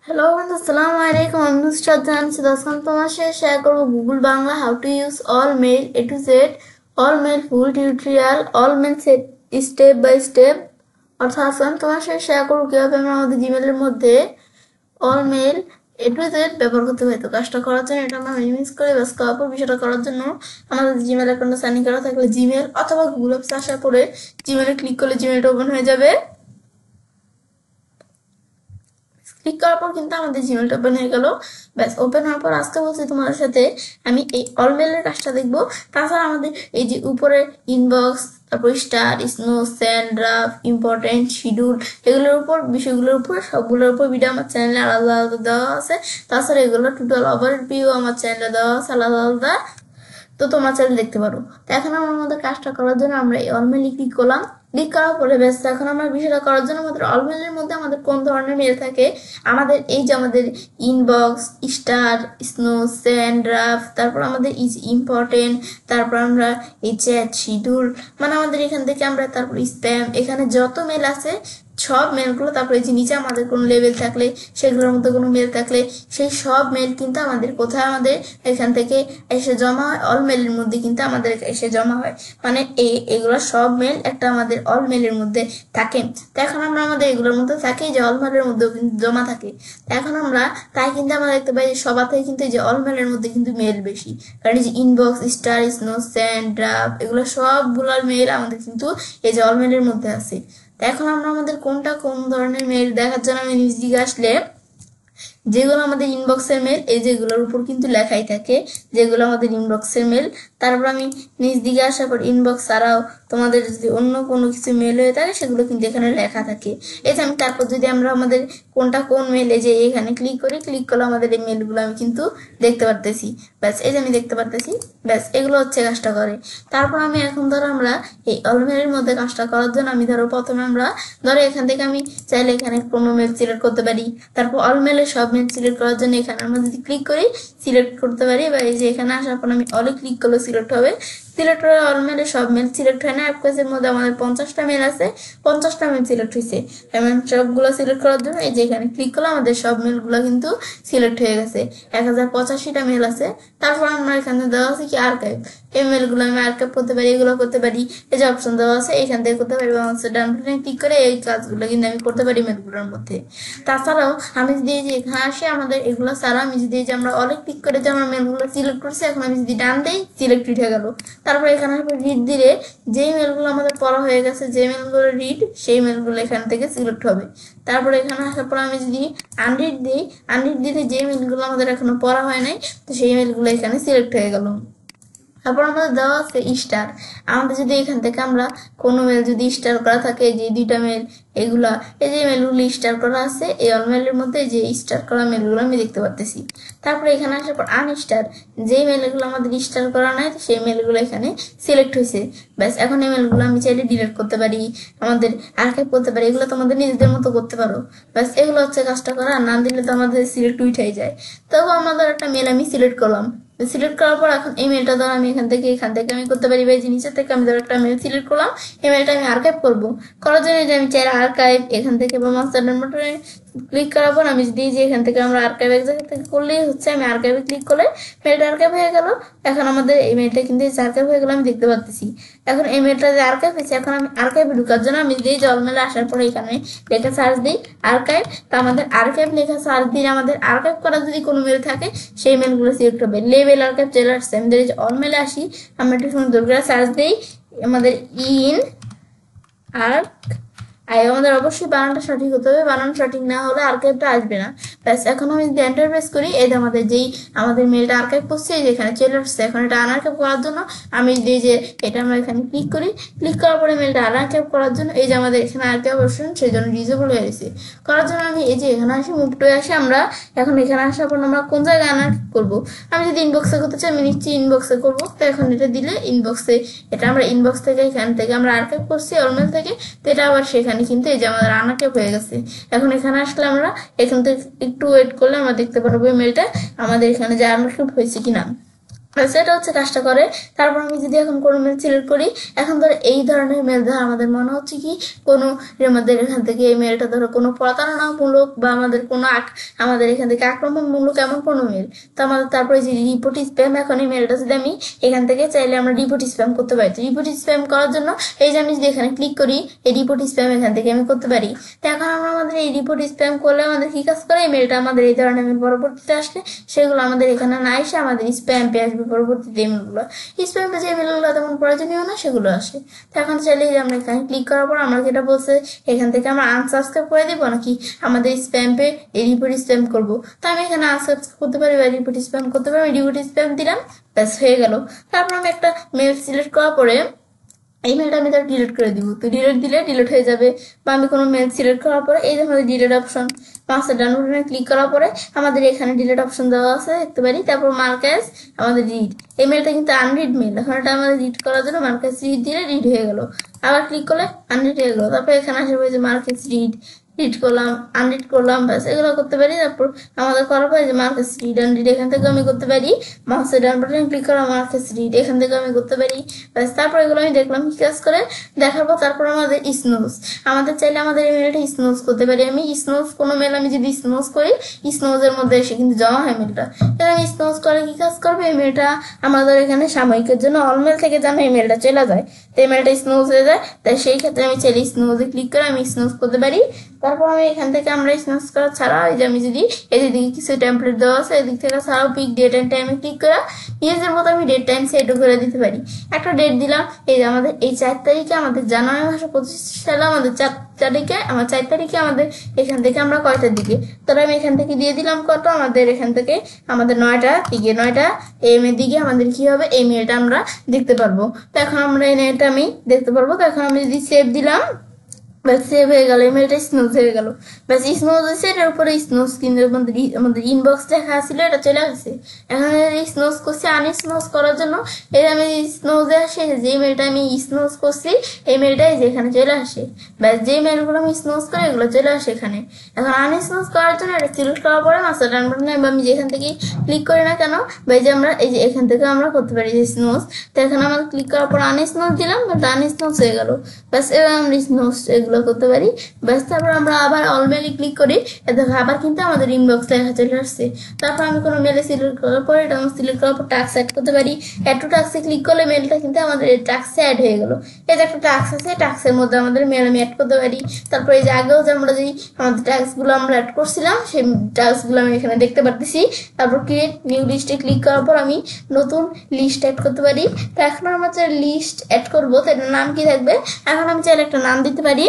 Hello বন্ধু, আসসালামু আলাইকুম। আমি নুসরাত জাহান দশম তোমার সাথে শেয়ার করবো Google Bangla how to use all mail A to Z all mail full tutorial all mail step by step. অর্থাৎ আজকে আমি তোমার সাথে শেয়ার করবো কিভাবে আমরা আমাদের জিমেলের মধ্যে all mail A to Z ব্যবহার করতে হয়। তো কাজটা করার জন্য এটা আমরা মিনিমাইজ করে বাস করার পর বিষয়টা করার জন্য আমাদের জিমেল অ্যাকাউন্টে সাইন ইন করা থাকলে জিমেল অথবা গুগল অ্যাপসে আসার পরে জিমেলে ক্লিক করলে জিমেলটা ওপেন হয়ে যাবে। ক্লিক করার পর কিন্তু আমাদের জিমেলটা ওপেন হয়ে গেল। ব্যাস ওপেন হওয়ার পর আজকে বলছি তোমার সাথে আমি এই অল মেলের কাজটা দেখবো। তাছাড়া আমাদের এই যে উপরে ইনবক্স, তারপর star, snow, send, draft, important, schedule, এগুলোর উপর বিষয়গুলোর উপর সবগুলোর উপর ভিডিও আমার চ্যানেলে আলাদা আলাদা দেওয়া আছে। তাছাড়া এগুলো টোটাল ওভারভিউ আমার চ্যানেলে দেওয়া আছে আলাদা আলাদা, তো তোমার চ্যানেল দেখতে পারো। তো এখন আমরা আমাদের কাজটা করার জন্য আমরা এই অলমেলে ক্লিক করলাম। ক্লিক করার পরে ব্যস্ত এখন আমরা বিষয়টা করার জন্য আমাদের অলমেলের মধ্যে আমাদের কোন ধরনের মেল থাকে, আমাদের এই যে আমাদের inbox, star, snow, send, draft, তারপর আমাদের ইজ ইম্পর্টেন্ট, তারপর আমরা এই চ্যাট, শিডিউল, মানে আমাদের এখান থেকে আমরা তারপর স্প্যাম, এখানে যত মেল আছে সব মেলগুলো, তারপরে যে নিচে আমাদের কোনো লেভেল থাকলে সেগুলোর মধ্যে কোনো মেল থাকলে সেই সব মেল কিন্তু আমাদের কোথায় আমাদের এখান থেকে এসে জমা হয়, অল মেলের মধ্যে কিন্তু আমাদের এসে জমা হয়। মানে এগুলো সব মেল একটা আমাদের অল মেলের মধ্যে থাকে। তো এখন আমরা আমাদের এগুলোর মধ্যে থাকে যে অল মেলের মধ্যেও কিন্তু জমা থাকে। এখন আমরা তাই কিন্তু আমরা দেখতে পাই যে সবার থেকে কিন্তু এই যে অল মেলের মধ্যে কিন্তু মেল বেশি, কারণ এই যে inbox, star, snow, send, draft, এগুলো সবগুলোর মেল আমাদের কিন্তু এই যে অল মেলের মধ্যে আছে। এখন আমরা আমাদের কোনটা কোন ধরনের মেল দেখার জন্য আমি নিজ দিকে আসলে যেগুলো আমাদের ইনবক্সের মেল, এই যেগুলোর উপর কিন্তু লেখাই থাকে যেগুলো আমাদের ইনবক্সের মেল। তারপর আমি নিজ দিকে আসার পর ইনবক্স ছাড়াও তোমাদের যদি অন্য কোনো কিছু মেল হয়ে থাকে সেগুলো কিন্তু এখানে লেখা থাকে। এই যে আমি তারপর যদি আমরা আমাদের কোনটা কোন মেল, এই যে এখানে ক্লিক করি, ক্লিক করলে আমাদের এই মেলগুলো আমি কিন্তু দেখতে পারতেছি। ব্যাস এই যে আমি দেখতে পারতেছি। ব্যাস এগুলো হচ্ছে কাজটা করে। তারপর আমি এখন ধরো আমরা এই অলমেলের মধ্যে কাজটা করার জন্য আমি ধরো প্রথমে আমরা ধরো এখান থেকে আমি চাইলে এখানে কোনো মেল সিলেক্ট করতে পারি। তারপর অলমেলের সব মেল সিলেক্ট করার জন্য এখানে আমরা যদি ক্লিক করি সিলেক্ট করতে পারি, বা এই যে এখানে আসার পর আমি অলে ক্লিক করলে সিলেক্ট হবে। সিলেক্ট হয়ে অল মেলে সব মেল সিলেক্ট হয় না, এক পেজের মধ্যে আমাদের 50টা মেল আছে, 50টা মেল সিলেক্ট হয়েছে। এমন সবগুলো সিলেক্ট করার জন্য এই যে এখানে ক্লিক করলে আমাদের সব মেলগুলো কিন্তু সিলেক্ট হয়ে গেছে। 1085টা মেল আছে। তারপর আমরা এখানে দেওয়া আছে কি আর্কাইভ, এই মেলগুলো আমি আর্কাইভ করতে পারি, এগুলো করতে পারি। এই যে অপশন দেওয়া আছে এখান থেকে করতে পারি, ডান বাটনে ক্লিক করে এই কাজগুলো কিন্তু আমি করতে পারি মেলগুলোর মধ্যে। তাছাড়াও আমি যদি এই যে এখানে আসি আমাদের এগুলো ছাড়া আমি যদি এই যে আমরা অলে ক্লিক করে যে আমরা মেলগুলো সিলেক্ট করছি, এখন আমি যদি ডান দেই সিলেক্ট হয়ে গেল। তারপর এখানে রিড দিলে যেই মেলগুলো আমাদের পড়া হয়ে গেছে, যে মেলগুলো রিড, সেই মেলগুলো এখান থেকে সিলেক্ট হবে। তারপর এখানে আসার পর আমি যদি আনরিড দিই, আনরিড দিলে যে মেলগুলো আমাদের এখনো পড়া হয় নাই, তো সেই মেলগুলো এখানে সিলেক্ট হয়ে গেল। তারপর আমাদের দেওয়া আছে স্টার। আমাদের যদি এখান থেকে আমরা কোনো মেল যদি স্টার করা থাকে, যে দুইটা মেল এগুলা, এই যে মেলগুলো স্টার করা আছে এই অল মেলের মধ্যে যে স্টার করা মেলগুলো আমি দেখতে পারতেছি। তারপরে এখানে আসার পর আনস্টার, যেই মেলগুলো আমাদের স্টার করা নাই সেই মেলগুলো এখানে সিলেক্ট হয়েছে। ব্যাস এখন এই মেলগুলো আমি চাইলে ডিলিট করতে পারি, আমাদের আর্কাইভ করতে পারি, এগুলো তোমাদের নিজেদের মতো করতে পারো। ব্যাস এগুলো হচ্ছে কাজটা করা, না দিলে তো আমাদের সিলেক্ট উঠে যায়। তবু আমাদের একটা মেল আমি সিলেক্ট করলাম। সিলেক্ট করার পর এখন এই মেলটা ধর আমি এখান থেকে আমি করতে পারি, বা এই নিচে থেকে আমি ধর একটা মেল সিলেক্ট করলাম, এই মেলটা আমি আর্কাইভ করবো। করার জন্য যে আমি চাই আর্কাইভ এখান থেকে বা মাস্টার বাটনে ক্লিক করার পর আমি যদি যে এখান থেকে আমরা আর্কাইভ এক জায়গা থেকে করলেই হচ্ছে, আমি আর্কাইভে ক্লিক করলে মেলটা আর্কাইভ হয়ে গেল। এখন আমাদের এই মেলটা কিন্তু আর্কাইভ হয়ে গেল, আমি দেখতে পাচ্ছি। এখন এই মেলটা যে আর্কাইভ হয়েছে, এখন আমি আর্কাইভে ঢুকার জন্য আমি যদি জল মেলে আসার পরে এখানে লেখা সার্চ দিই আর্কাইভ, তো আমাদের আর্কাইভ লেখা সার্চ দিলে আমাদের আর্কাইভ করা যদি কোনো মেল থাকে সেই মেলগুলো সিলেক্ট হবে। লেভেল আর্কাইভ চলে আসছে। আমি যদি অল মেলে আসি, আমরা একটু সুন্দর করে সার্চ দিই আমাদের ইন আর্ক, আমাদের অবশ্যই বানানটা সঠিক হতে হবে, বানান সঠিক না হলে আর্কাইভটা আসবে না। ব্যাস এখন আমি যদি এন্টার প্রেস করি, এই যে আমাদের মেলটা আর্কাইভ করছে, এই যে এখানে চলে আসছে। এখন এটা আনআর্কাইভ করার জন্য আমি যদি যে এটা আমরা এখানে ক্লিক করি, ক্লিক করার পরে মেলটা আনআর্কাইভ করার জন্য এই যে আমাদের এখানে আর্কাইভ অপশন, সেই জন্য ডিসেবল হয়ে গেছে। করার জন্য আমি এই যে এখানে আসি, মুভ টু আসি, আমরা এখন এখানে আসার পর আমরা কোন জায়গায় আনআর্কাইভ করবো, আমি যদি ইনবক্সে করতে চাই আমি নিশ্চয়ই ইনবক্সে করবো। তো এখন এটা দিলে ইনবক্সে, এটা আমরা ইনবক্স থেকে এখান থেকে আমরা আর্কাইভ করছি অলমেল থেকে, তো এটা আবার সেখানে কিন্তু এই যে আমাদের আনআর্কাইভ হয়ে গেছে। এখন এখানে আসলে আমরা এখান থেকে একটু ওয়েট করলে আমরা দেখতে পারবো মেলটা আমাদের এখানে যে আনআর্কাইভ হয়েছে কিনা। সেটা হচ্ছে কাজটা করে। তারপর আমি যদি এখন কোনো মেল সিলেক্ট করি, এখন ধরো এই ধরনের মেল ধর আমাদের মনে হচ্ছে কি কোনো আমাদের এখান থেকে এই মেলটা ধরো কোনো প্রতারণামূলক বা আমাদের কোনো আমাদের এখান থেকে আক্রমণমূলক এমন কোনো মেল, তো আমাদের তারপরে যে রিপোর্ট স্প্যাম, এখন এই মেলটা যদি আমি এখান থেকে চাইলে আমরা রিপোর্ট স্প্যাম করতে পারি। তো রিপোর্ট স্প্যাম করার জন্য এই যে আমি যদি এখানে ক্লিক করি, এই রিপোর্ট স্প্যাম এখান থেকে আমি করতে পারি। তো এখন আমরা আমাদের এই রিপোর্ট স্প্যাম করলে আমাদের কি কাজ করে, এই মেলটা আমাদের এই ধরনের মেল পরবর্তীতে আসলে সেগুলো আমাদের এখানে না এসে আমাদের স্প্যাম পে আসবে পরবর্তীতে। মেলগুলো স্প্যাম পে যে মেলগুলো তেমন প্রয়োজনীয় না সেগুলো আসে। তো এখন চাইলে আমরা এখানে ক্লিক করার পর আমরা যেটা বলছে এখান থেকে আমরা আনসাবস্ক্রাইব করে দিব নাকি আমাদের স্প্যাম পে এই রিপোর্ট স্প্যাম করবো। তো আমি এখানে আনসাবস্ক্রাইব করতে পারি বা রিপোর্ট স্প্যাম করতে পারি। আমি রিপোর্ট স্প্যাম দিলাম, ব্যাস হয়ে গেল। তারপর আমি একটা মেল সিলেক্ট করার পরে এই মেলটা আমি তার ডিলিট করে দিব। তো ডিলিট দিলে ডিলিট হয়ে যাবে। বা আমি কোনো মেল সিলেক্ট করার পরে এই যে আমাদের ডিলিট অপশন, মাস্টার ডান বাটনে ক্লিক করার পরে আমাদের এখানে ডিলিট অপশন দেওয়া আছে দেখতে পারি। তারপর মার্কাস আমাদের রিড, এই মেলটা কিন্তু আনরিড মেল, এখন এটা আমাদের রিড করার জন্য মার্কাস রিড দিলে রিড হয়ে গেল। আবার ক্লিক করলে আনরিড হয়ে গেল। তারপর এখানে আসবে যে মার্কাস রিড করলাম, আনরিড করলাম, ব্যাস এগুলো করতে পারি। তারপর আমাদের করার পরে যে মার্কাস রিড আনরিড এখান থেকে আমি করতে পারি। মাউসের ডান বাটনে ক্লিক করা মার্কাস রিড এখান থেকে আমি করতে পারি, ব্যাস। তারপর এগুলো আমি দেখলাম কি কাজ করে, দেখার পর তারপর আমাদের স্নোজ, আমাদের চাইলে আমাদের এই মেলটা স্নোজ করতে পারি। আমি স্নোজ কোনো মেল আমি যদি স্নোজ করি, স্নোজের মধ্যে এসে কিন্তু জমা হয় মেলটা। তাহলে আমি স্নোজ করে কি কাজ করবে, এই মেলটা আমাদের এখানে সাময়িকের জন্য অল মেল থেকে যেন এই মেলটা চলে যায়, তো এই মেলটা স্নোজ হয়ে যায়। তাই সেই ক্ষেত্রে আমি চাইলে স্নোজে ক্লিক করে আমি স্নোজ করতে পারি। তারপর আমি এখান থেকে আমরা স্নোজ করা ছাড়া এই যে আমি যদি এদিকে কিছু টেমপ্লেট দেওয়া আছে এদিক থেকে ছাড়াও পিক ডেট এন্ড টাইমে ক্লিক করে নিজের মতো আমি ডেট টাইম সেটও করে দিতে পারি। একটা ডেট দিলাম, এই যে আমাদের এই 4 তারিখে আমাদের জানুয়ারি মাসে 25 সালে আমাদের 4 তারিখে আমার 4 তারিখে আমাদের এখান থেকে আমরা কয়টার দিকে, তাহলে আমি এখান থেকে দিয়ে দিলাম কত, আমাদের এখান থেকে আমাদের 9টা দিকে, 9টা এম এর দিকে আমাদের কি হবে এই মেলটা আমরা দেখতে পারবো। তো এখন আমরা এই মেলটা আমি দেখতে পারবো। তো এখন আমি যদি সেভ দিলাম, ব্যাস সেভ হয়ে গেল, ইমেলটা স্নোজ হয়ে গেল, ব্যাস স্নোজ হয়েছে। এটার উপরে স্নোজ কিন্তু আমাদের ইনবক্স লেখা ছিল এটা চলে আসছে। এখন স্নোজ করছি, আনস্নোজ করার জন্য এই আমি স্নোজে আসে যে মেলটা আমি স্নোজ করছি এই মেলটাই যেখানে চলে আসে, ব্যাস যে মেলগুলো আমি স্নোজ করি এগুলো চলে আসে এখানে। এখন আনস্নোজ করার জন্য এটা সিলেক্ট করার পরে মাস্টার ডান বাটনে আমি যেখান থেকে ক্লিক করি না কেন, বা এই যে আমরা এই যে এখান থেকে আমরা করতে পারি যে স্নোজ। তো এখানে আমরা ক্লিক করার পর আনস্নোজ দিলাম, বাট আনস্নোজ হয়ে গেল, ব্যাস এবার আমরা স্নোজ এগুলো করতে পারি, ব্যাস। তারপর আমরা আবার অল মেলে ক্লিক করি, দেখো আবার কিন্তু আমাদের ইনবক্স লেখা চলে আসছে। তারপর আমি কোনো মেলে সিলেক্ট করার পর এটা আমি সিলেক্ট করার পর টাস্ক অ্যাড করতে পারি। অ্যাড টু টাস্কে ক্লিক করলে মেলটা কিন্তু আমাদের এই টাস্কে অ্যাড হয়ে গেল। এই যে একটা টাস্ক আছে, টাস্কের মধ্যে আমাদের মেল আমি অ্যাড করতে পারি। তারপর এই যে আগেও যে আমরা যেই আমাদের টাস্কগুলো আমরা অ্যাড করছিলাম সেই টাস্কগুলো আমি এখানে দেখতে পারতেছি। তারপর ক্রিয়েট নিউ লিস্টে ক্লিক করার পর আমি নতুন লিস্ট অ্যাড করতে পারি। তো এখন আমরা যে লিস্ট অ্যাড করবো তো এটার নাম কি থাকবে, এখন আমি চাইলে একটা নাম দিতে পারি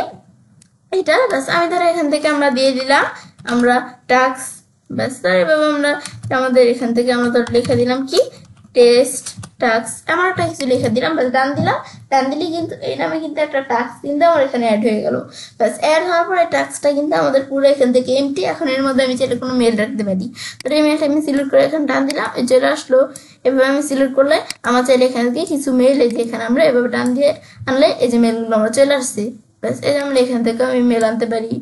এটা, ব্যাস। আমি ধরো এখান থেকে আমরা দিয়ে দিলাম আমরা টাস্ক, ব্যাস। এভাবে আমরা আমাদের এখান থেকে আমরা ধরো লিখে দিলাম কি টেস্ট টাস্ক, এমন একটা কিছু লিখে দিলাম, ব্যাস ডান দিলাম। ডান দিলে কিন্তু এই নামে কিন্তু একটা টাস্ক কিন্তু আমার এখানে অ্যাড হয়ে গেল, ব্যাস। অ্যাড হওয়ার পরে টাস্কটা কিন্তু আমাদের পুরো এখান থেকে এমটি। এখন এর মধ্যে আমি চাইলে কোনো মেল রাখতে পারি, তো এই মেলটা আমি সিলেক্ট করে এখানে ডান দিলাম, এই চলে আসলো। এভাবে আমি সিলেক্ট করলে আমার চাইলে এখান থেকে কিছু মেল এই যে এখানে আমরা এভাবে ডান দিয়ে আনলে এই যে মেলগুলো আমরা চলে আসছে, ব্যাস। এই যে আমরা এখান থেকে আমি মেল আনতে পারি,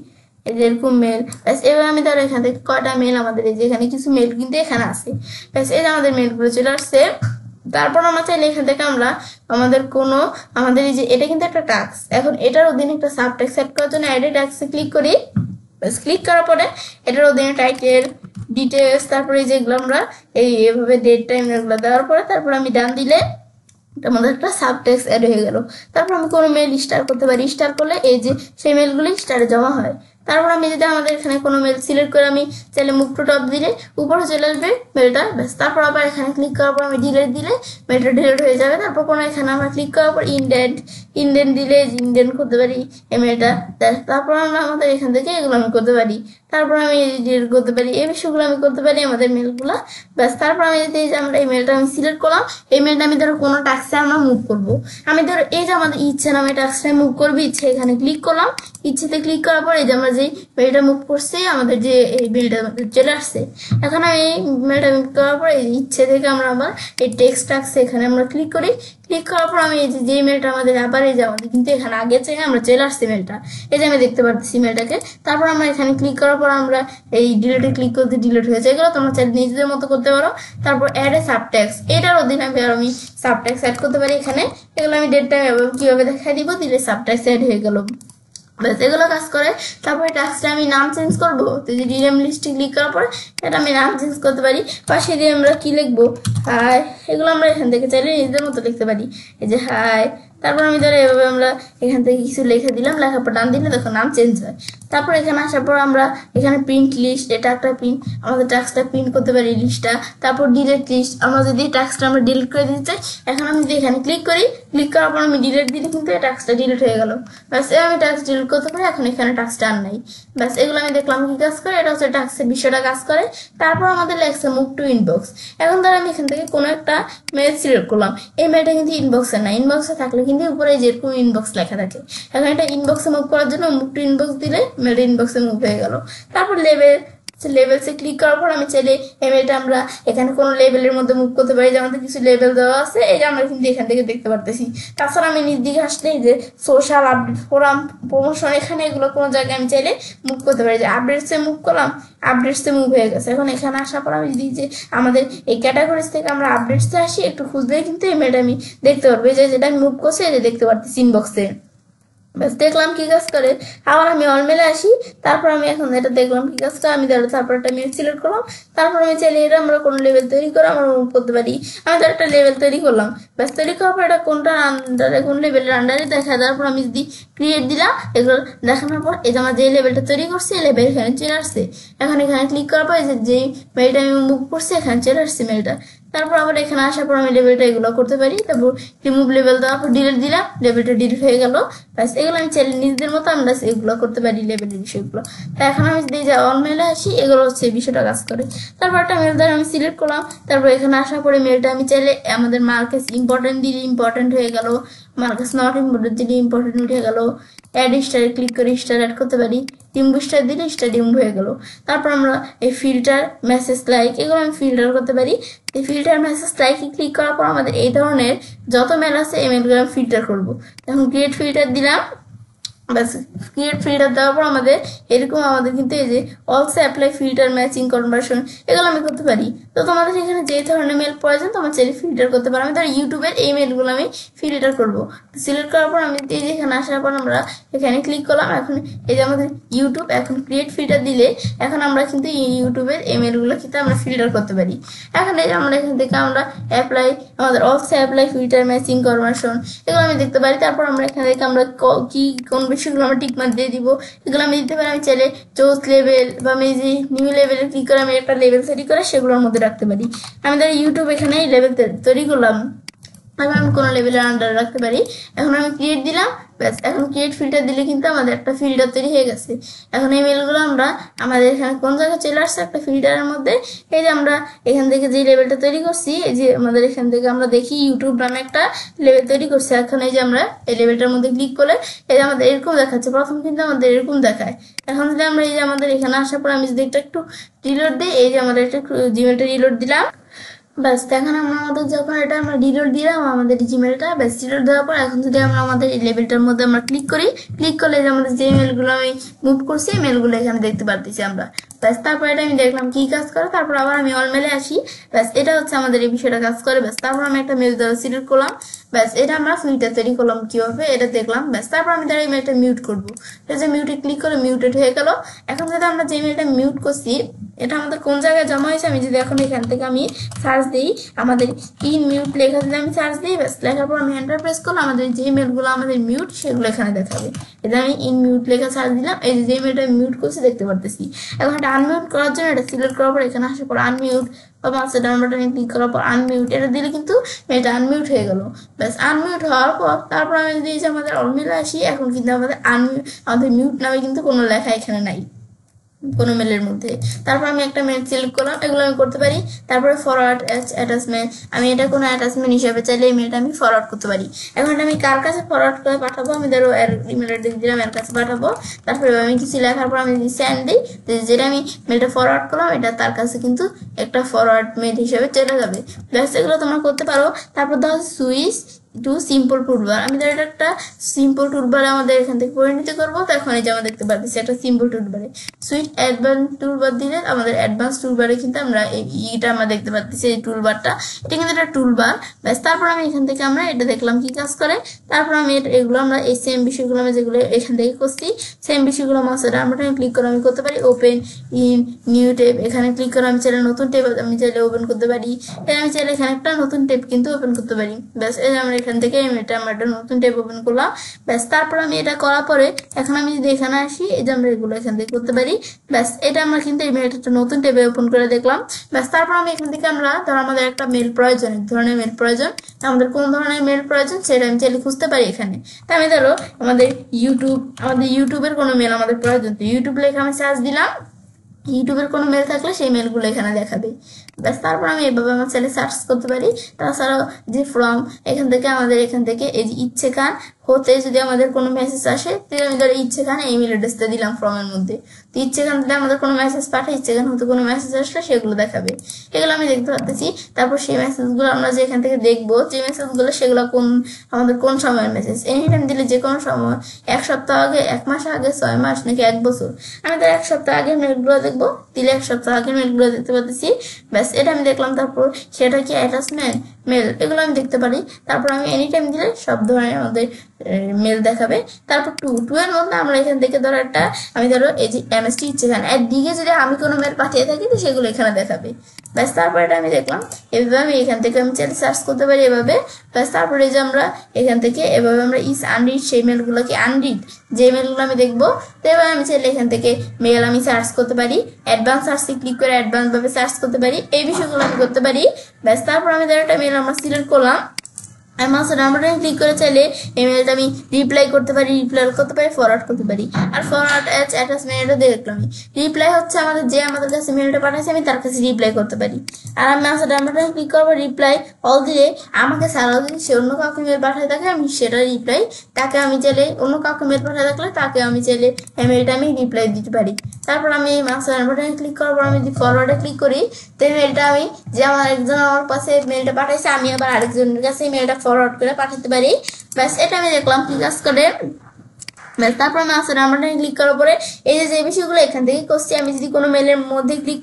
এই যে এরকম মেল, ব্যাস। এবার আমি ধরো এখান থেকে কয়টা মেল আমাদের এই যে এখানে কিছু মেল কিন্তু এখানে আছে, ব্যাস। এই যে আমাদের মেলগুলো চলে আসছে। তারপর আমরা চাইলে এখান থেকে আমরা আমাদের কোনো আমাদের এই যে এটা কিন্তু একটা টাস্ক, এখন এটার অধীনে একটা সাব টাস্ক সেট করার জন্য অ্যাড টাস্কে ক্লিক করি, ব্যাস। ক্লিক করার পরে এটার অধীনে টাইটেল ডিটেলস তারপরে যেগুলো আমরা এইভাবে ডেট টাইম এগুলো দেওয়ার পরে তারপর আমি ডান দিলে আমাদের একটা সাবটেক্সট অ্যাড হয়ে গেল। তারপর আমি কোনো মেল স্টার করতে পারি, স্টার করলে এই যে সেই মেলগুলি স্টারে জমা হয়। তারপর আমি যদি আমাদের এখানে কোনো মেল সিলেক্ট করে আমি চাইলে মুভ টু টপ দিলে উপরে চলে আসবে মেলটা, ব্যাস। তারপর আবার এখানে ক্লিক করার পর আমি ডিলিট দিলে মেলটা ডিলিট হয়ে যাবে। তারপর কোনো এখানে আমরা ক্লিক করার পর ইন্ডেন্ট দিলে ইন্ডেন্ট করতে পারি এই মেলটা, তারপর আমরা আমাদের এখান থেকে এগুলো আমি করতে পারি। তারপর আমি ডিলিট করতে পারি, এই বিষয়গুলো আমি করতে পারি আমাদের মেলগুলো, ব্যাস। তারপর আমি যদি এই যে আমরা এই মেলটা আমি সিলেক্ট করলাম, এই মেলটা আমি ধরো কোনো টাস্কে আমরা মুভ করবো, আমি ধরো এই যে আমাদের ইচ্ছে নামে টাস্কটা মুভ করবি, ইচ্ছে এখানে ক্লিক করলাম, ইচ্ছেতে ক্লিক করার পর এই যে আমরা যে মেলটা মুভ করছি আমাদের যে এই মেলটা চলে আসছে। এখন আমি এই মেলটা মুভ করার পর এই ইচ্ছে থেকে আমরা আবার এই টেক্সট টাস্কে এখানে আমরা ক্লিক করি, ক্লিক করার পর আমি এই যে মেলটা আমাদের আবার এই যে আমাদের কিন্তু এখানে আগে চাই আমরা চলে আসছি মেলটা, এই যে আমি দেখতে পাচ্ছি মেলটাকে। তারপর আমরা এখানে ক্লিক করার পর আমরা এই ডিলিটে ক্লিক করতে ডিলিট হয়েছে, এগুলো তোমরা চাইলে নিজেদের মতো করতে পারো। তারপর অ্যাড এ সাবটেক্সট, এটার অধীনে আমি সাবটেক্সট অ্যাড করতে পারি এখানে। এগুলো আমি ডেট টাইম কিভাবে দেখাই দিব, দিলে সাবটেক্সট অ্যাড হয়ে গেল। ব্যাস এগুলো কাজ করে। তারপরে টাস্কটা আমি নাম চেঞ্জ করবো, তো যে ডিএম লিস্টে ক্লিক করার পরে এটা আমি নাম চেঞ্জ করতে পারি। পাশে দিয়ে আমরা কি লিখবো, হাই, এগুলো আমরা এখান থেকে চাইলে নিজেদের মতো লিখতে পারি, এই যে হাই। তারপর আমি ধরো এভাবে আমরা এখান থেকে কিছু লিখে দিলাম, লেখার পর ডান দিলে দেখো নাম চেঞ্জ হয়। তারপর এখানে আসার পর আমরা এখানে প্রিন্ট লিস্ট, এটা একটা প্রিন্ট, আমাদের টাস্কটা প্রিন্ট করতে পারি লিস্টটা। তারপর ডিলিট লিস্ট, আমরা যদি টাস্কটা আমরা ডিলিট করে দিতে চাই, এখন আমি যদি এখানে ক্লিক করি, ক্লিক করার পর আমি ডিলিট দিলে কিন্তু এই টাস্কটা ডিলিট হয়ে গেল। ব্যাস আমি টাস্ক ডিলিট করতে পারি, এখন এখানে টাস্কটা আর নাই। ব্যাস এগুলো আমি দেখলাম কি কাজ করে, এটা হচ্ছে টাস্কের বিষয়টা কাজ করে। তারপর আমাদের লেখছে মুভ টু ইনবক্স। এখন ধর আমি এখান থেকে কোনো একটা মেল সিলেক্ট করলাম, এই মেলটা কিন্তু ইনবক্সে না, ইনবক্সে থাকলে কিন্তু উপরে যেরকম ইনবক্স লেখা থাকে, এখন এটা ইনবক্সে মুভ করার জন্য মুভ টু ইনবক্স দিলে মেলটা ইনবক্সে মুভ হয়ে গেল। তারপর লেভেলসে ক্লিক করার পর আমি চাইলে মেলটা আমরা এখানে কোনো লেভেলের মধ্যে মুভ করতে পারি, যে আমাদের কিছু লেভেল দেওয়া আছে, এটা আমরা কিন্তু এখান থেকে দেখতে পারতেছি। তাছাড়া আমি নিজ দিকে আসলে যে সোশ্যাল আপডেট, ফোরাম, প্রমোশন, এখানে এগুলো কোনো জায়গায় আমি চাইলে মুভ করতে পারি, যে আপডেটসে মুভ করলাম, আপডেটসে মুভ হয়ে গেছে। এখন এখানে আসার পর আমি যদি যে আমাদের এই ক্যাটাগরিজ থেকে আমরা আপডেটসে আসি, একটু খুঁজলেই কিন্তু এই মেলটা আমি দেখতে পারবো, যে যেটা আমি মুভ করছি এটা দেখতে পারতেছি ইনবক্সে। ব্যাস দেখলাম কি কাজ করে। আবার আমি অল মেলে আসি, তারপর আমি এখন এটা দেখলাম কি কাজটা, আমি ধরো তারপর একটা মেল সিলেক্ট করলাম। তারপর আমি চাইলে এটা আমরা কোনো লেভেল তৈরি করে আমরা মুভ করতে পারি। আমি ধর একটা লেভেল তৈরি করলাম, ব্যাস তৈরি করার পর এটা কোনটা আন্ডারে, কোন লেভেলের আন্ডারে দেখায়। তারপর আমি যদি ক্রিয়েট দিলাম, এগুলো দেখানোর পর এই যে আমার যে লেভেলটা তৈরি করছি এই লেভেল এখানে চলে আসছে। এখন এখানে ক্লিক করার পর যে মেলটা আমি মুভ করছি এখানে চলে আসছে মেলটা। তারপর আবার এখানে আসার পর আমি লেভেলটা এগুলো করতে পারি। তারপর রিমুভ লেভেল দেওয়ার পর ডিলিট দিলাম, লেভেলটা ডিলিট হয়ে গেল। ব্যাস এগুলো আমি চাইলে নিজেদের মতো আমরা এগুলো করতে পারি, লেভেলের বিষয়গুলো। তা এখন আমি যদি যে অল মেলে আসি, এগুলো হচ্ছে এই বিষয়টা কাজ করে। তারপর একটা মেল দ্বারা আমি সিলেক্ট করলাম, তারপর এখানে আসার পরে মেলটা আমি চাইলে আমাদের মার্কেস ইম্পর্টেন্ট দিলে ইম্পর্টেন্ট হয়ে গেল, মার্কেস নট ইম্পর্টেন্ট দিলে ইম্পর্টেন্ট উঠে গেল। অ্যাড স্টারে ক্লিক করে স্টার অ্যাড করতে পারি, রিমুভ স্টার দিলে স্টার রিমুভ হয়ে গেল। তারপর আমরা এই ফিল্টার, মেসেজ লাইক, এগুলো আমি ফিল্টার করতে পারি। এই ফিল্টার, মেসেজ লাইকে ক্লিক করার পর আমাদের এই ধরনের যত মেল আছে এই মেলগুলো আমি ফিল্টার করবো। এখন ক্রিয়েট ফিল্টার দিলাম, ব্যাস ক্রিয়েট ফিল্টার দেওয়ার পর আমাদের এরকম আমাদের কিন্তু এই যে also apply filter, matching, conversion, এগুলো আমি করতে পারি। তো তোমাদের এখানে যে ধরনের মেল প্রয়োজন তোমার চাইলে ফিল্টার করতে পারো। আমি ধর ইউটিউবের এই মেলগুলো আমি ফিল্টার করবো। সিলেক্ট করার পর আমি এই যে এখানে আসার পর আমরা এখানে ক্লিক করলাম, এখন এই যে আমাদের ইউটিউব, এখন ক্রিয়েট ফিল্টার দিলে এখন আমরা কিন্তু ইউটিউবের এই মেলগুলো কিন্তু আমরা ফিল্টার করতে পারি। এখন এই যে আমরা এখান থেকে আমরা অ্যাপ্লাই, আমাদের also apply filter, matching, conversion, এগুলো আমি দেখতে পারি। তারপর আমরা এখান থেকে আমরা কি কোন বিষয়গুলো আমরা টিকমার্ক দিয়ে দিব, এগুলো আমি দিতে পারি। আমি চাইলে চৌথ লেভেল বা আমি যে নিউ লেভেলে ক্লিক করে আমি একটা লেভেল তৈরি করে সেগুলোর মধ্যে রাখতে পারি। আমি ধর ইউটিউব এখানে লেভেল তৈরি করলাম, আমি কোনো লেভেলের আন্ডার রাখতে পারি। এখন আমি ক্রিয়েট দিলাম, ব্যাস এখন ক্রিয়েট ফিল্টার দিলে কিন্তু আমাদের একটা ফিল্টার তৈরি হয়ে গেছে। এখন এই মেলগুলো আমরা আমাদের এখানে কোন জায়গায় চলে আসছে একটা ফিল্টারের মধ্যে। এই যে আমরা এখান থেকে যে লেভেলটা তৈরি করছি, এই যে আমাদের এখান থেকে আমরা দেখি ইউটিউব নামে একটা লেভেল তৈরি করছি। এখন এই যে আমরা এই লেভেলটার মধ্যে ক্লিক করলে এই যে আমাদের এরকম দেখাচ্ছে, প্রথম কিন্তু আমাদের এরকম দেখায়। এখন যদি আমরা এই যে আমাদের এখানে আসার পর আমি যদি একটু রিলোড দিই, এই যে আমাদের একটা জিমেলটা রিলোড দিলাম, ব্যাস এখন আমরা আমাদের যখন এটা আমরা ডিলিট দিলাম আমাদের জিমেলটা, ব্যাস ডিলিট দেওয়ার পর এখন যদি আমরা আমাদের এই লেভেলটার মধ্যে আমরা ক্লিক করি, ক্লিক করলে যে আমাদের যে মেলগুলো আমি মুভ করছি এই মেলগুলো এখানে দেখতে পারতেছি আমরা। ব্যাস তারপর এটা আমি দেখলাম কি কাজ করে। তারপর আবার আমি অল মেলে আসি, ব্যাস এটা হচ্ছে আমাদের এই বিষয়টা কাজ করে। ব্যাস তারপর আমি একটা মেল দ্বারা সিলেক্ট করলাম, ব্যাস এটা আমরা ফিল্টার তৈরি করলাম কিভাবে এটা দেখলাম। ব্যাস তারপর আমি তার এই মেলটা মিউট করবো, এটা যে মিউটে ক্লিক করে মিউটেড হয়ে গেল। এখন যদি আমরা যে মেলটা মিউট করছি এটা আমাদের কোন জায়গায় জমা হয়েছে, আমি যদি এখন এখান থেকে আমি সার্চ দিই, আমাদের ইন মিউট লেখা যদি আমি সার্চ দিই, ব্যাস লেখার পর আমি এন্টার প্রেস করলাম, আমাদের যে মেলগুলো আমাদের মিউট সেগুলো এখানে দেখাবে। এটা আমি ইন মিউট লেখা সার্চ দিলাম, এই যে মেলটা মিউট করছি দেখতে পারতেছি। এখন এটা আনমিউট করার জন্য এটা সিলেক্ট করার পর এখানে আসার পর আনমিউট বা মাস্টার ডাউন বাটনে ক্লিক করার পর আনমিউট এটা দিলে কিন্তু মেলটা আনমিউট হয়ে গেল। ব্যাস আনমিউট হওয়ার পর তারপর আমি যদি যে আমাদের অল মেলে আসি, এখন কিন্তু আমাদের মিউট নামে কিন্তু কোনো লেখা এখানে নাই কোনো মেলের মধ্যে। তারপর আমি একটা মেল সিলেক্ট করলাম, এগুলো আমি করতে পারি। তারপরে ফরওয়ার্ড অ্যাটাচমেন্ট, আমি এটা কোনো অ্যাটাচমেন্ট হিসেবে চাইলে এই মেলটা আমি ফরওয়ার্ড করতে পারি। এখন আমি কার কাছে ফরওয়ার্ড করে পাঠাবো, আমি ধরো এর ইমেল অ্যাড্রেস দিলাম, এর কাছে পাঠাবো। তারপরে আমি কিছু লেখার পর আমি যদি সেন্ড দিই, যেটা আমি মেলটা ফরওয়ার্ড করলাম এটা তার কাছে কিন্তু একটা ফরওয়ার্ড মেল হিসেবে চলে যাবে। ব্যাস এগুলো তোমরা করতে পারো। তারপর ধরো সুইচ টু সিম্পল টুলবার। আমি ধর এটা একটা সিম্পল টুলবারে আমাদের এখান থেকে পরিণতি করবো। তো এখন এই যে আমরা দেখতে পাচ্ছি একটা সিম্পল টুলবারে সুইচ অ্যাডভান্স টুলবার দিলে আমাদের অ্যাডভান্স টুলবারে কিন্তু আমরা এইটা আমরা দেখতে পাচ্ছি এই টুলবারটা, এটা কিন্তু একটা টুলবার। ব্যাস তারপর আমি এখান থেকে আমরা এটা দেখলাম কি কাজ করে। তারপর আমি এগুলো আমরা এই সেম বিষয়গুলো আমি যেগুলো এখান থেকে করছি সেম বিষয়গুলো মাস্টার বাটনে ক্লিক করে আমি করতে পারি ওপেন ইন নিউ ট্যাব। এখানে ক্লিক করে আমি চাইলে নতুন ট্যাব আমি চাইলে ওপেন করতে পারি। আমি চাইলে এখানে একটা নতুন ট্যাব কিন্তু ওপেন করতে পারি। ব্যাস এই যে আমরা এখান থেকে আমরা একটা নতুন ট্যাব ওপেন করলাম। ব্যাস তারপর আমি এটা করার পরে এখন আমি যদি এখানে আসি এই যে আমরা এগুলো এখান থেকে করতে পারি। ব্যাস এটা আমরা কিন্তু এই মেলটা একটা নতুন ট্যাবে ওপেন করে দেখলাম। ব্যাস তারপর আমি এখান থেকে আমরা ধর আমাদের একটা মেল প্রয়োজন, এক ধরনের মেল প্রয়োজন, আমাদের কোন ধরনের মেল প্রয়োজন সেটা আমি চাইলে খুঁজতে পারি এখানে। তা আমি ধরো আমাদের ইউটিউবের কোনো মেল আমাদের প্রয়োজন, তো ইউটিউব লেখা আমি সার্চ দিলাম, ইউটিউবের কোনো মেল থাকলে সেই মেলগুলো এখানে দেখাবে। ব্যাস তারপর আমি এভাবে আমার চ্যানেলে সার্চ করতে পারি। তাছাড়াও যে ফ্রম এখান থেকে আমাদের এখান থেকে এই যে ইচ্ছে খান হতে যদি আমাদের কোনো মেসেজ আসে তাহলে আমি ধরো ইচ্ছে খান ইমেল অ্যাড্রেসটা দিলাম ফর্মের মধ্যে, তো ইচ্ছে খান থেকে আমাদের কোনো মেসেজ পাঠায় ইচ্ছে খান হতে কোনো মেসেজ আসলে সেগুলো দেখাবে, এগুলো আমি দেখতে পাচ্ছি। তারপর সেই মেসেজগুলো আমরা যে এখান থেকে দেখবো যে মেসেজগুলো সেগুলো আমাদের কোন সময়ের মেসেজ, এনি টাইম দিলে যে কোনো সময়, 1 সপ্তাহ আগে, 1 মাস আগে, 6 মাস নাকি 1 বছর। আমি তো 1 সপ্তাহ আগের মেলগুলো দেখবো, দিলে 1 সপ্তাহ আগের মেলগুলো দেখতে পাচ্ছি। ব্যাস এটা আমি দেখলাম। তারপর সেটা কি অ্যাটাচমেন্ট মেল এগুলো আমি দেখতে পারি। তারপর আমি এনি টাইম দিলে সব ধরনের আমাদের মেল দেখাবে। তারপর টু এর মধ্যে আমরা এখান থেকে ধরো একটা আমি ধরো এই যে এমএসটি ইচ্ছে এখানে এর দিকে যদি আমি কোনো মেল পাঠিয়ে থাকি তো সেগুলো এখানে দেখাবে। ব্যাস তারপর এটা আমি দেখলাম। এভাবে আমি এখান থেকে আমি চাইলে সার্চ করতে পারি এভাবে। ব্যাস তারপরে যে আমরা এখান থেকে এভাবে আমরা ইস আনরিড সেই মেলগুলোকে আনরিড যে মেলগুলো আমি দেখবো, তো এবার আমি চাইলে এখান থেকে মেল আমি সার্চ করতে পারি, অ্যাডভান্স সার্চে ক্লিক করে অ্যাডভান্স ভাবে সার্চ করতে পারি, এই বিষয়গুলো আমি করতে পারি। ব্যাস তারপর আমি ধরো একটা মেল আমরা সিলেক্ট করলাম, আমি মাউসের ডান বাটনে ক্লিক করে চাইলে ইমেলটা আমি রিপ্লাই করতে পারি, ফরওয়ার্ড করতে পারি। আর ফরওয়ার্ড অ্যাটাচমেন্ট এটা দেখলাম রিপ্লাই হচ্ছে আমাদের যে আমাদের কাছে মেলটা পাঠাচ্ছে আমি তার কাছে রিপ্লাই করতে পারি। আর আমি মাউসের ডান বাটনে ক্লিক করবো রিপ্লাই অল দিলে আমাকে ছাড়াও যদি সে অন্য কাউকে মেল পাঠায় থাকে আমি সেটা রিপ্লাই তাকে আমি চাইলে অন্য কাউকে মেল পাঠায় থাকলে তাকে আমি চাইলে মেলটা আমি রিপ্লাই দিতে পারি। তারপর আমি মাউসের ডান বাটনে ক্লিক করার পর আমি যদি ফরওয়ার্ডে ক্লিক করি তো মেলটা আমি যে আমার একজন আমার কাছে মেলটা পাঠাইছে আমি আবার আরেকজনের কাছে মেলটা ফরওয়ার্ড করে পাঠাতে পারি। ব্যাস এটা আমি দেখলাম কি কাজ করে। ব্যাস তারপর আমি আসলে আমরা ক্লিক করার পরে এই যে বিষয়গুলো এখান থেকে করছি আমি যদি কোনো মেলের মধ্যে ক্লিক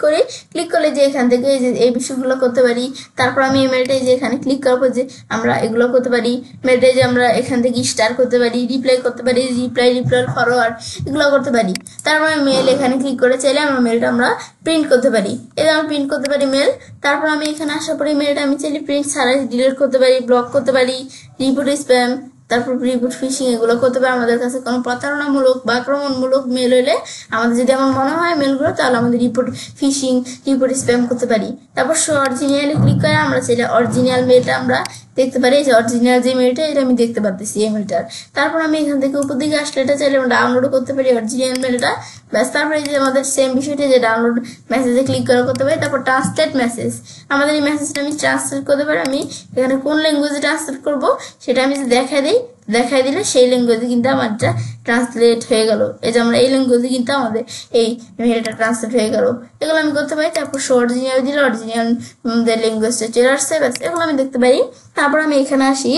করলে যে এখান থেকে এই যে এই বিষয়গুলো করতে পারি। তারপর আমি এই মেলটাই যে এখানে ক্লিক করার পর যে আমরা এগুলো করতে পারি, মেলটাই যে আমরা এখান থেকে স্টার করতে পারি, রিপ্লাই করতে পারি, রিপ্লাই ফরওয়ার্ড এগুলো করতে পারি। তারপর আমি মেল এখানে ক্লিক করে চাইলে আমার মেলটা আমরা প্রিন্ট করতে পারি, এই যে আমরা প্রিন্ট করতে পারি মেল। তারপর আমি এখানে আসার পরে মেলটা আমি চাইলে প্রিন্ট ছাড়াই ডিলিট করতে পারি, ব্লক করতে পারি, রিপোর্ট স্প্যাম, তারপর রিপোর্ট ফিশিং এগুলো করতে পারে। আমাদের কাছে কোনো প্রতারণামূলক বা আক্রমণমূলক মেল হলে আমাদের যদি আমার মনে হয় মেলগুলো তাহলে আমাদের রিপোর্ট ফিশিং রিপোর্ট স্প্যাম করতে পারি। তারপর অরিজিনালে ক্লিক করে আমরা চাইলে অরিজিনাল মেলটা আমরা দেখতে পারি, যে অরিজিনাল যে মেলটা এটা আমি দেখতে পাচ্ছি এই মেলটার। তারপর আমি এখান থেকে উপর দিকে আসলে এটা চাইলে আমরা ডাউনলোড করতে পারি অরিজিনাল মেলটা। ব্যাস তারপরে যে আমাদের সেম বিষয়টা যে ডাউনলোড মেসেজে ক্লিক করে করতে পারি। তারপর ট্রান্সলেট মেসেজ, আমাদের এই মেসেজটা আমি ট্রান্সলেট করতে পারি। আমি এখানে কোন ল্যাঙ্গুয়েজে ট্রান্সলেট করবো সেটা আমি যদি দেখাই দিলে সেই ল্যাঙ্গুয়েজে কিন্তু আমারটা ট্রান্সলেট হয়ে গেল। এই যে আমরা এই ল্যাঙ্গুয়েজে কিন্তু আমাদের এই মেলটা ট্রান্সলেট হয়ে গেল, এগুলো আমি করতে পারি। তারপর অরিজিনাল দিলে অরিজিনাল ল্যাঙ্গুয়েজটা চলে আসছে, ব্যাস এগুলো আমি দেখতে পারি। তারপর আমি এখানে আসি,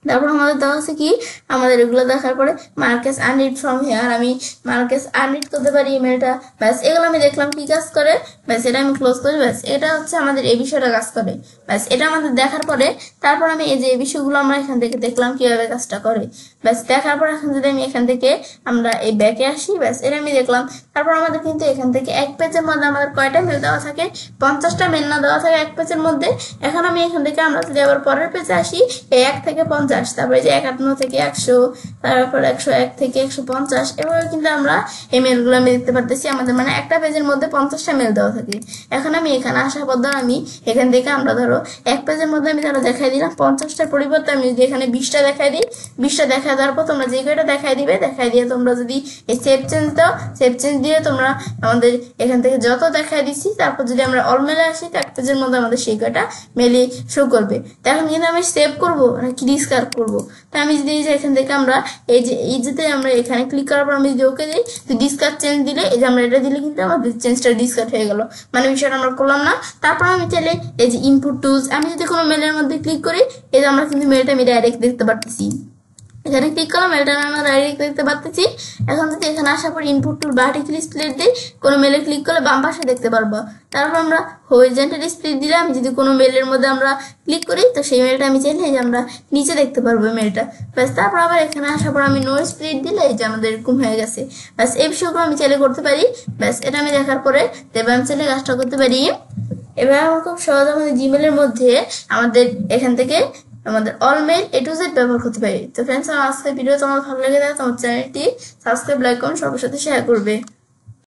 তারপর আমাদের দেওয়া আছে কি আমাদের এগুলো দেখার পরে মার্কেস আনরিড ফ্রম হেয়ার, আমি মার্কেস আনরিড করতে পারি ইমেলটা। ব্যাস এগুলো আমি দেখলাম কি কাজ করে। ব্যাস এটা আমি ক্লোজ করি। ব্যাস এটা হচ্ছে আমাদের এই বিষয়টা কাজ করে। ব্যাস এটা আমাদের দেখার পরে তারপর আমি এই যে এই বিষয়গুলো আমরা এখান থেকে দেখলাম কিভাবে কাজটা করে। ব্যাস দেখার পর এখন যদি আমি এখান থেকে আমরা এই ব্যাকে আসি, ব্যাস এটা আমি দেখলাম। তারপর আমাদের কিন্তু এখান থেকে এক পেজের মধ্যে আমাদের কয়টা মেল দেওয়া থাকে, 50টা মেল না দেওয়া থাকে এক পেজের মধ্যে। এখন আমি এখান থেকে আমরা যদি আবার পরের পেজে আসি এই 1 থেকে 50, তারপরে যে 51 থেকে 100, তারপর 101 থেকে 150 এভাবে কিন্তু আমরা এই মেলগুলো আমি দেখতে পারতেছি। আমাদের মানে একটা পেজের মধ্যে 50টা মেল দেওয়া থাকে। এখন আমি এখানে আসার পর ধর আমি এখান থেকে আমরা ধরো এক পেজের মধ্যে আমি ধরো দেখাই দিলাম 50টার পরিবর্তে আমি যদি এখানে 20টা দেখাই দিই, 20টা দেখাই দেখা দেওয়ার পর তোমরা যে কয়টা দেখাই দিবে, দেখাই দিয়ে তোমরা যদি এই সেভ চেঞ্জ দাও, সেভ চেঞ্জ দিয়ে তোমরা আমাদের এখান থেকে যত দেখাই দিচ্ছি, তারপর যদি আমরা অল মেলে আসি, এক পেজের মধ্যে আমাদের সেই কয়টা মেলে শো করবে। তখন কিন্তু আমি সেভ করবো নাকি ডিসকার্ড করবো। তো আমি যদি এখান থেকে আমরা এই যেতে আমরা এখানে ক্লিক করার পর আমি যদি ওকে দিই, তো ডিসকার্ড চেঞ্জ দিলে এই যে আমরা এটা দিলে কিন্তু আমাদের চেঞ্জটা ডিসকার্ড হয়ে গেল, মানে বিষয়টা আমরা করলাম না। তারপর আমি চাইলে এই যে ইনপুট টুলস, আমি যদি কোনো মেলের মধ্যে ক্লিক করি, এই যে আমরা কিন্তু মেলটা আমি ডাইরেক্ট দেখতে পারতেছি। এখানে ক্লিক করলাম, মেলটা আমরা ডাইরেক্ট দেখতে পারতেছি। এখন যদি এখানে আসার পর ইনপুট টুল ভার্টিক্যালি স্প্লিট দিই, কোনো মেলে ক্লিক করলে বাম পাশে দেখতে পারবো। তারপর আমরা হরিজন্টালি স্প্লিট দিলে, আমি যদি কোনো মেলের মধ্যে আমরা ক্লিক করি, তো সেই মেলটা আমি চাইলে যে আমরা নিচে দেখতে পারবো মেলটা। ব্যাস তারপর আবার এখানে আসার পর আমি নো স্প্লিট দিলে এই যে আমাদের এরকম হয়ে গেছে। ব্যাস এই বিষয়গুলো আমি চাইলে করতে পারি। ব্যাস এটা আমি দেখার পরে এবার আমি চাইলে কাজটা করতে পারি। এবার আমরা খুব সহজ আমাদের জিমেলের মধ্যে আমাদের এখান থেকে আমাদের all mail A to Z ব্যবহার করতে পারি। তো ফ্রেন্ডস, আমার আজকের ভিডিও তোমার ভালো লেগে থাকে, তোমার চ্যানেলটি সাবস্ক্রাইব, লাইক, কমেন্ট সবার সাথে শেয়ার করবে।